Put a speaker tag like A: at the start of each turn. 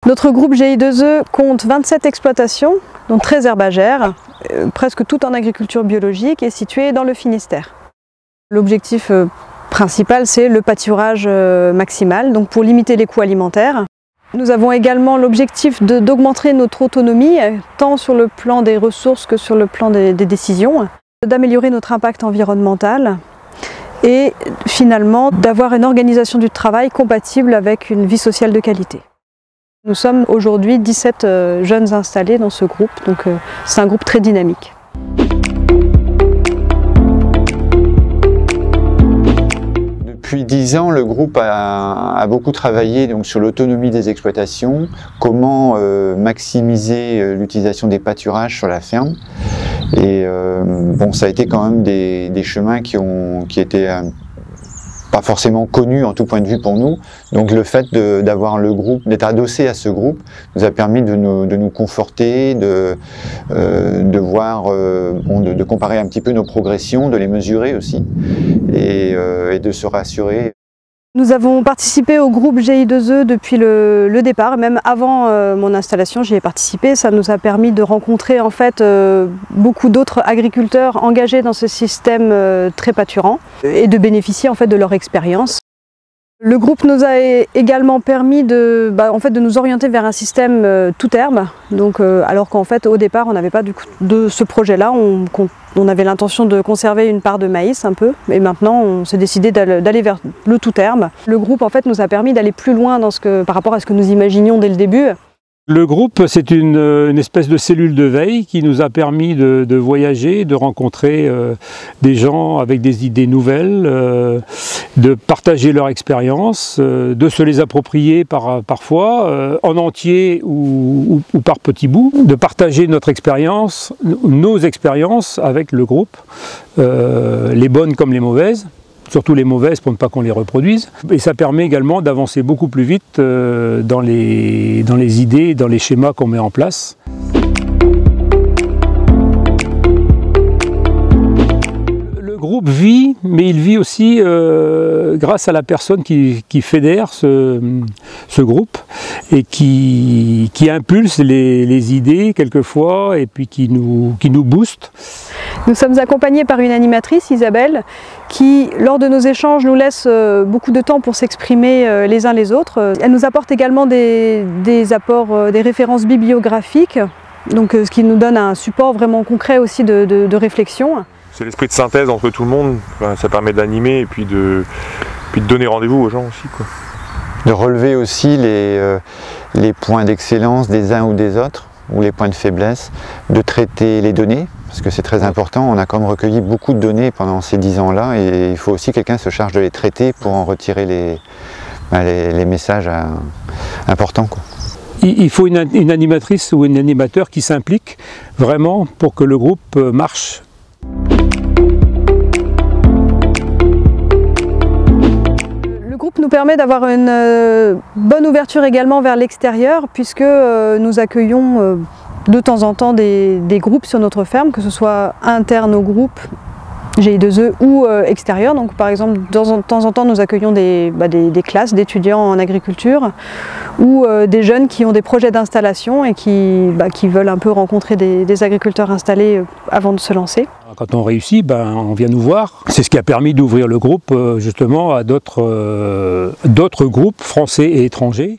A: Notre groupe GI2E compte 27 exploitations, dont 13 herbagères, presque toutes en agriculture biologique et situées dans le Finistère. L'objectif principal, c'est le pâturage maximal, donc pour limiter les coûts alimentaires. Nous avons également l'objectif d'augmenter notre autonomie, tant sur le plan des ressources que sur le plan des décisions, d'améliorer notre impact environnemental et finalement d'avoir une organisation du travail compatible avec une vie sociale de qualité. Nous sommes aujourd'hui 17 jeunes installés dans ce groupe, donc c'est un groupe très dynamique.
B: Depuis 10 ans, le groupe a beaucoup travaillé donc, sur l'autonomie des exploitations, comment maximiser l'utilisation des pâturages sur la ferme. Et bon, ça a été quand même des chemins qui étaient pas forcément connus en tout point de vue pour nous. Donc le fait d'avoir le groupe, d'être adossé à ce groupe, nous a permis de nous conforter, de voir, de comparer un petit peu nos progressions, de les mesurer aussi et de se rassurer.
A: Nous avons participé au groupe GI2E depuis le départ, même avant mon installation, j'y ai participé. Ça nous a permis de rencontrer en fait beaucoup d'autres agriculteurs engagés dans ce système très pâturant et de bénéficier en fait de leur expérience. Le groupe nous a également permis de nous orienter vers un système tout herbe, donc, alors qu'en fait au départ on n'avait pas de ce projet-là, on avait l'intention de conserver une part de maïs un peu, et maintenant on s'est décidé d'aller vers le tout herbe. Le groupe en fait nous a permis d'aller plus loin par rapport à ce que nous imaginions dès le début.
C: Le groupe, c'est une espèce de cellule de veille qui nous a permis de voyager, de rencontrer des gens avec des idées nouvelles, de partager leur expérience, de se les approprier parfois en entier ou par petits bouts, de partager notre expérience, nos expériences avec le groupe, les bonnes comme les mauvaises. Surtout les mauvaises pour ne pas qu'on les reproduise. Et ça permet également d'avancer beaucoup plus vite dans les idées, dans les schémas qu'on met en place. Le groupe vit, mais il vit aussi grâce à la personne qui fédère ce groupe et qui impulse les idées quelquefois et puis qui nous booste.
A: Nous sommes accompagnés par une animatrice, Isabelle, qui, lors de nos échanges, nous laisse beaucoup de temps pour s'exprimer les uns les autres. Elle nous apporte également des apports, des références bibliographiques, donc, ce qui nous donne un support vraiment concret aussi de réflexion.
D: C'est l'esprit de synthèse entre tout le monde, ça permet d'animer et puis de donner rendez-vous aux gens aussi, quoi.
B: De relever aussi les points d'excellence des uns ou des autres, ou les points de faiblesse, de traiter les données, parce que c'est très important. On a quand même recueilli beaucoup de données pendant ces 10 ans-là et il faut aussi que quelqu'un se charge de les traiter pour en retirer les messages importants, quoi.
C: Il faut une animatrice ou un animateur qui s'implique vraiment pour que le groupe marche.
A: Le groupe nous permet d'avoir une bonne ouverture également vers l'extérieur, puisque nous accueillons de temps en temps des groupes sur notre ferme, que ce soit interne au groupe GI2E ou extérieur. Donc par exemple, de temps en temps, nous accueillons des classes d'étudiants en agriculture ou des jeunes qui ont des projets d'installation et qui veulent un peu rencontrer des agriculteurs installés avant de se lancer.
C: Quand on réussit, on vient nous voir. C'est ce qui a permis d'ouvrir le groupe justement à d'autres groupes français et étrangers.